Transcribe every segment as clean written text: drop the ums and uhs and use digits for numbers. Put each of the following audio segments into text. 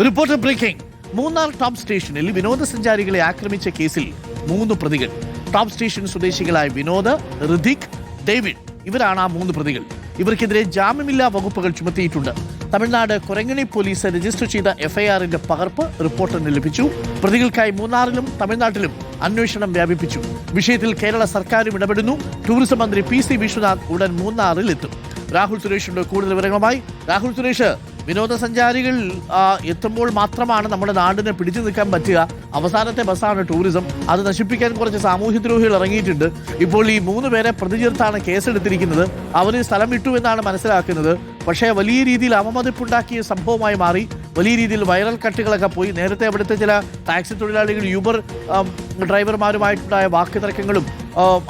Reporter breaking. Munnar top സ്റ്റേഷനിൽ വിനോദസഞ്ചാരികളെ ആക്രമിച്ച കേസിൽ 3 പ്രതികൾ. ടോപ്പ് സ്റ്റേഷൻ സ്വദേശികളായ വിനോദ്, ഋതിക്, ഡേവിഡ് ഇവരാണ് ആ 3 പ്രതികൾ. ഇവർക്കെതിരെ ജാമ്യമില്ലാ വകുപ്പുകൾ ചുമത്തിയിട്ടുണ്ട്. തമിഴ്നാട് കൊരങ്ങണി പോലീസ് രജിസ്റ്റർ ചെയ്ത എഫ്ഐആറിന്റെ പകർപ്പ് റിപ്പോർട്ടറിന് ലഭിച്ചു. പ്രതികൾക്കായി മൂന്നാറിലും തമിഴ്നാട്ടിലും അന്വേഷണം വ്യാപിപ്പിച്ചു. വിഷയത്തിൽ കേരള സർക്കാരും ഇടപെടുന്നു. ടൂറിസം മന്ത്രി PC വിശ്വനാഥ് ഉടൻ മൂന്നാറിൽ എത്തും. രാഹുൽ സുരേഷിന്റെ കൂടുതൽ വിവരങ്ങളുമായി. രാഹുൽ സുരേഷ്, വിനോദസഞ്ചാരികൾ എത്തുമ്പോൾ മാത്രമാണ് നമ്മുടെ നാടിനെ പിടിച്ചു നിൽക്കാൻ പറ്റുക. അവസാനത്തെ ബസ്സാണ് ടൂറിസം. അത് നശിപ്പിക്കാൻ കുറച്ച് സാമൂഹ്യദ്രോഹികൾ ഇറങ്ങിയിട്ടുണ്ട്. ഇപ്പോൾ ഈ 3 പേരെ പ്രതി ചേർത്താണ് കേസെടുത്തിരിക്കുന്നത്. അവർ സ്ഥലം വിട്ടു എന്നാണ് മനസ്സിലാക്കുന്നത്. പക്ഷേ വലിയ രീതിയിൽ അവമതിപ്പുണ്ടാക്കിയ സംഭവമായി മാറി. വലിയ രീതിയിൽ വൈറൽ കട്ടുകളൊക്കെ പോയി. നേരത്തെ അവിടുത്തെ ചില ടാക്സി തൊഴിലാളികൾ, യൂബർ ഡ്രൈവർമാരുമായിട്ടുണ്ടായ വാക്കുതർക്കങ്ങളും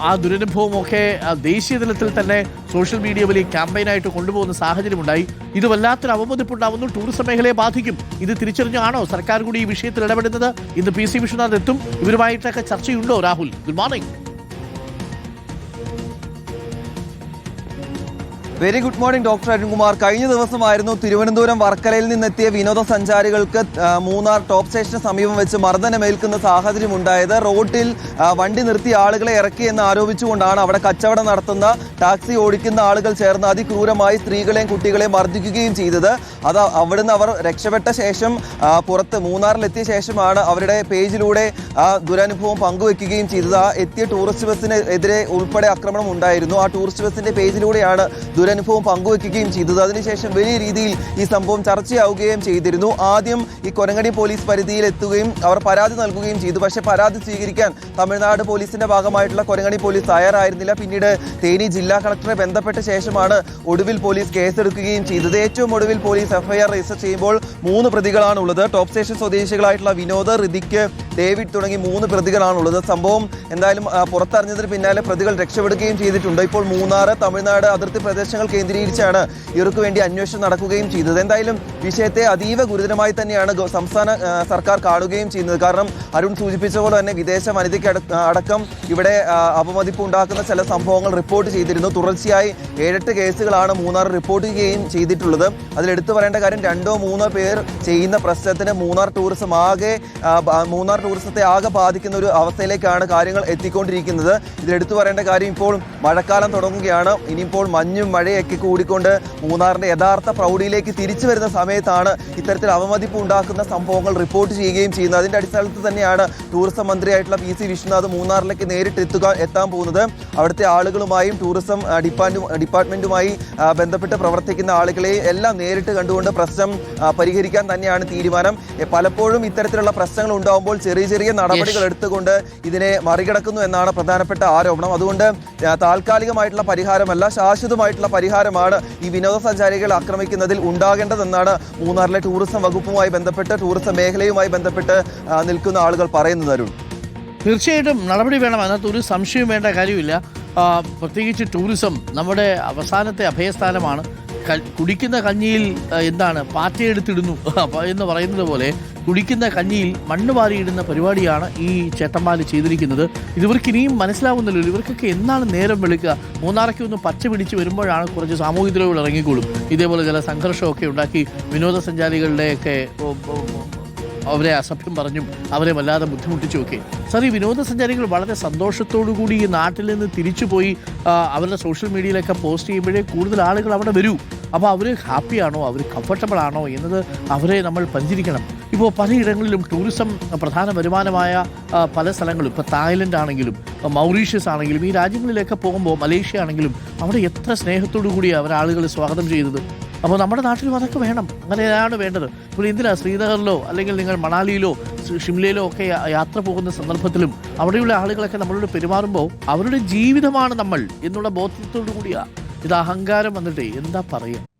ആ ദുരനുഭവവും ഒക്കെ ദേശീയ തലത്തിൽ തന്നെ സോഷ്യൽ മീഡിയ വലിയ ക്യാമ്പയിനായിട്ട് കൊണ്ടുപോകുന്ന സാഹചര്യമുണ്ടായി. ഇത് വല്ലാത്തൊരു അവമതിപ്പുണ്ടാവുന്നു. ടൂറിസം മേഖലയെ ബാധിക്കും. ഇത് തിരിച്ചറിഞ്ഞാണോ സർക്കാർ കൂടി ഈ വിഷയത്തിൽ ഇടപെടുന്നത്? ഇന്ന് PC വിശ്വനാഥ് എത്തും. ഇവരുമായിട്ടൊക്കെ ചർച്ചയുണ്ടോ? Rahul, good morning. Very good morning doctor Arunkumar. കഴിഞ്ഞ ദിവസമായിരുന്നു തിരുവനന്തപുരം വർക്കലയിൽ നിന്നെത്തിയ വിനോദസഞ്ചാരികൾക്ക് മൂന്നാർ ടോപ്പ് സ്റ്റേഷന് സമീപം വെച്ച് മർദ്ദനമേൽക്കുന്ന സാഹചര്യം ഉണ്ടായത്. റോഡിൽ വണ്ടി നിർത്തി ആളുകളെ ഇറക്കിയെന്ന് ആരോപിച്ചുകൊണ്ടാണ് അവിടെ കച്ചവടം നടത്തുന്ന ടാക്സി ഓടിക്കുന്ന ആളുകൾ ചേർന്ന് അതിക്രൂരമായി സ്ത്രീകളെയും കുട്ടികളെയും മർദ്ദിക്കുകയും ചെയ്തത്. അവിടുന്ന് അവർ രക്ഷപ്പെട്ട ശേഷം പുറത്ത് മൂന്നാറിലെത്തിയ ശേഷമാണ് അവരുടെ പേജിലൂടെ ആ ദുരനുഭവം പങ്കുവെക്കുകയും ചെയ്തത്. ആ എത്തിയ ടൂറിസ്റ്റ് ബസ്സിന് എതിരെ ഉൾപ്പെടെ ആക്രമണം ഉണ്ടായിരുന്നു. ആ ടൂറിസ്റ്റ് ബസ്സിന്റെ പേജിലൂടെയാണ് അനുഭവം പങ്കുവെക്കുകയും ചെയ്തത്. അതിനുശേഷം വലിയ രീതിയിൽ ഈ സംഭവം ചർച്ചയാവുകയും ചെയ്തിരുന്നു. ആദ്യം ഈ കൊരങ്ങണി പോലീസ് പരിധിയിൽ എത്തുകയും അവർ പരാതി നൽകുകയും ചെയ്തു. പക്ഷേ പരാതി സ്വീകരിക്കാൻ തമിഴ്നാട് പോലീസിന്റെ ഭാഗമായിട്ടുള്ള കൊരങ്ങണി പോലീസ് തയ്യാറായിരുന്നില്ല. പിന്നീട് തേനി ജില്ലാ കളക്ടറെ ബന്ധപ്പെട്ട ശേഷമാണ് ഒടുവിൽ പോലീസ് കേസെടുക്കുകയും ചെയ്തത്. ഏറ്റവും ഒടുവിൽ പോലീസ് FIR രജിസ്റ്റർ ചെയ്യുമ്പോൾ 3 പ്രതികളാണ് ഉള്ളത്. ടോപ്പ് സ്റ്റേഷൻ സ്വദേശികളായിട്ടുള്ള വിനോദ്, ഋതിക്, ഡേവിഡ് തുടങ്ങി 3 പ്രതികളാണുള്ളത്. സംഭവം എന്തായാലും പുറത്തറിഞ്ഞതിന് പിന്നാലെ പ്രതികൾ രക്ഷപ്പെടുകയും ചെയ്തിട്ടുണ്ട്. ഇപ്പോൾ മൂന്നാർ, തമിഴ്നാട് അതിർത്തി പ്രദേശങ്ങൾ കേന്ദ്രീകരിച്ചാണ് ഇവർക്ക് വേണ്ടി അന്വേഷണം നടക്കുകയും ചെയ്തത്. എന്തായാലും വിഷയത്തെ അതീവ ഗുരുതരമായി തന്നെയാണ് സംസ്ഥാന സർക്കാർ കാണുകയും ചെയ്യുന്നത്. കാരണം അരുൺ സൂചിപ്പിച്ച പോലെ തന്നെ വിദേശ വനിതയ്ക്ക് അടക്കം ഇവിടെ അപമതിപ്പ് ഉണ്ടാക്കുന്ന ചില സംഭവങ്ങൾ റിപ്പോർട്ട് ചെയ്തിരുന്നു. തുടർച്ചയായി 7-8 കേസുകളാണ് മൂന്നാർ റിപ്പോർട്ട് ചെയ്യുകയും ചെയ്തിട്ടുള്ളത്. അതിലെടുത്തു പറയേണ്ട കാര്യം 2-3 പേർ ചെയ്യുന്ന പ്രശ്നത്തിന് മൂന്നാർ ടൂറിസത്തെ ആകെ ബാധിക്കുന്ന ഒരു അവസ്ഥയിലേക്കാണ് കാര്യങ്ങൾ എത്തിക്കൊണ്ടിരിക്കുന്നത്. ഇതിലെടുത്തു പറയേണ്ട കാര്യം, ഇപ്പോൾ മഴക്കാലം തുടങ്ങുകയാണ്. ഇനിയിപ്പോൾ മഞ്ഞും മഴയൊക്കെ കൂടിക്കൊണ്ട് മൂന്നാറിന്റെ യഥാർത്ഥ പ്രൗഢിയിലേക്ക് തിരിച്ചു വരുന്ന സമയത്താണ് ഇത്തരത്തിൽ അവമതിപ്പ് ഉണ്ടാക്കുന്ന സംഭവങ്ങൾ റിപ്പോർട്ട് ചെയ്യുകയും ചെയ്യുന്നത്. അതിന്റെ അടിസ്ഥാനത്തിൽ തന്നെയാണ് ടൂറിസം മന്ത്രിയായിട്ടുള്ള PC വിശ്വനാഥ് മൂന്നാറിലേക്ക് നേരിട്ട് എത്താൻ പോകുന്നത്. അവിടുത്തെ ആളുകളുമായും ടൂറിസം ഡിപ്പാർട്ട്മെന്റുമായി ബന്ധപ്പെട്ട് പ്രവർത്തിക്കുന്ന ആളുകളെ എല്ലാം നേരിട്ട് കണ്ടുകൊണ്ട് പ്രശ്നം പരിഹരിക്കാൻ തന്നെയാണ് തീരുമാനം. പലപ്പോഴും ഇത്തരത്തിലുള്ള പ്രശ്നങ്ങൾ ഉണ്ടാകുമ്പോൾ ചെറിയ നടപടികൾ എടുത്തുകൊണ്ട് ഇതിനെ മറികടക്കുന്നു എന്നാണ് പ്രധാനപ്പെട്ട ആരോപണം. അതുകൊണ്ട് താൽക്കാലികമായിട്ടുള്ള പരിഹാരമല്ല, ശാശ്വതമായിട്ടുള്ള പരിഹാരമാണ് ഈ വിനോദസഞ്ചാരികളെ ആക്രമിക്കുന്നതിൽ ഉണ്ടാകേണ്ടതെന്നാണ് മൂന്നാറിലെ ടൂറിസം വകുപ്പുമായി ബന്ധപ്പെട്ട്, ടൂറിസം മേഖലയുമായി ബന്ധപ്പെട്ട് നിൽക്കുന്ന ആളുകൾ പറയുന്നത്. അരുൺ, തീർച്ചയായിട്ടും നടപടി വേണം. അതിനകത്ത് ഒരു സംശയം വേണ്ട കാര്യമില്ല. പ്രത്യേകിച്ച് ടൂറിസം നമ്മുടെ അവസാനത്തെ അഭയസ്ഥാനമാണ്. കുടിക്കുന്ന കഞ്ഞിയിൽ എന്താണ് പാറ്റയെടുത്തിടുന്നു എന്ന് പറയുന്നത് പോലെ കുടിക്കുന്ന കഞ്ഞിയിൽ മണ്ണ് വാരിയിടുന്ന പരിപാടിയാണ് ഈ ചേട്ടന്മാർ ചെയ്തിരിക്കുന്നത്. ഇവർക്ക് ഇനിയും മനസ്സിലാവുന്നില്ലല്ലോ. ഇവർക്കൊക്കെ എന്നാണ് നേരം വെളുക്കുക? മൂന്നാറൊക്കെ ഒന്ന് പച്ച പിടിച്ച് വരുമ്പോഴാണ് കുറച്ച് സാമൂഹികദ്രോഹികൾ ഇറങ്ങിക്കോളും. ഇതേപോലെ ചില സംഘർഷമൊക്കെ ഉണ്ടാക്കി വിനോദസഞ്ചാരികളുടെയൊക്കെ അവരെ അസഭ്യം പറഞ്ഞും അവരെ വല്ലാതെ ബുദ്ധിമുട്ടിച്ചുമൊക്കെ. സാർ, ഈ വിനോദസഞ്ചാരികൾ വളരെ സന്തോഷത്തോടു കൂടി ഈ നാട്ടിൽ നിന്ന് തിരിച്ചുപോയി അവരുടെ സോഷ്യൽ മീഡിയയിലൊക്കെ പോസ്റ്റ് ചെയ്യുമ്പോഴേ കൂടുതൽ ആളുകൾ അവിടെ വരൂ. അപ്പോൾ അവർ ഹാപ്പിയാണോ, അവർ കംഫർട്ടബിൾ ആണോ എന്നത് അവരെ നമ്മൾ പരിചരിക്കണം. ഇപ്പോൾ പലയിടങ്ങളിലും ടൂറിസം പ്രധാന വരുമാനമായ പല സ്ഥലങ്ങളും, ഇപ്പോൾ തായ്ലൻഡ് ആണെങ്കിലും മൗറീഷ്യസ് ആണെങ്കിലും ഈ രാജ്യങ്ങളിലൊക്കെ പോകുമ്പോൾ, മലേഷ്യ ആണെങ്കിലും അവിടെ എത്ര സ്നേഹത്തോടു കൂടിയാണ് അവരാളുകൾ സ്വാഗതം ചെയ്തത്. അപ്പോൾ നമ്മുടെ നാട്ടിലും അതൊക്കെ വേണം. അങ്ങനെയാണ് വേണ്ടത്. ഇപ്പോൾ എന്തിനാ ശ്രീനഗറിലോ അല്ലെങ്കിൽ നിങ്ങൾ മണാലിയിലോ ഷിംലയിലോ ഒക്കെ യാത്ര പോകുന്ന സന്ദർഭത്തിലും അവിടെയുള്ള ആളുകളൊക്കെ നമ്മളോട് പെരുമാറുമ്പോൾ അവരുടെ ജീവിതമാണ് നമ്മൾ എന്നുള്ള ബോധ്യത്തോടു കൂടിയാണ്. ഇത് അഹങ്കാരം വന്നിട്ട് എന്താ പറയുക?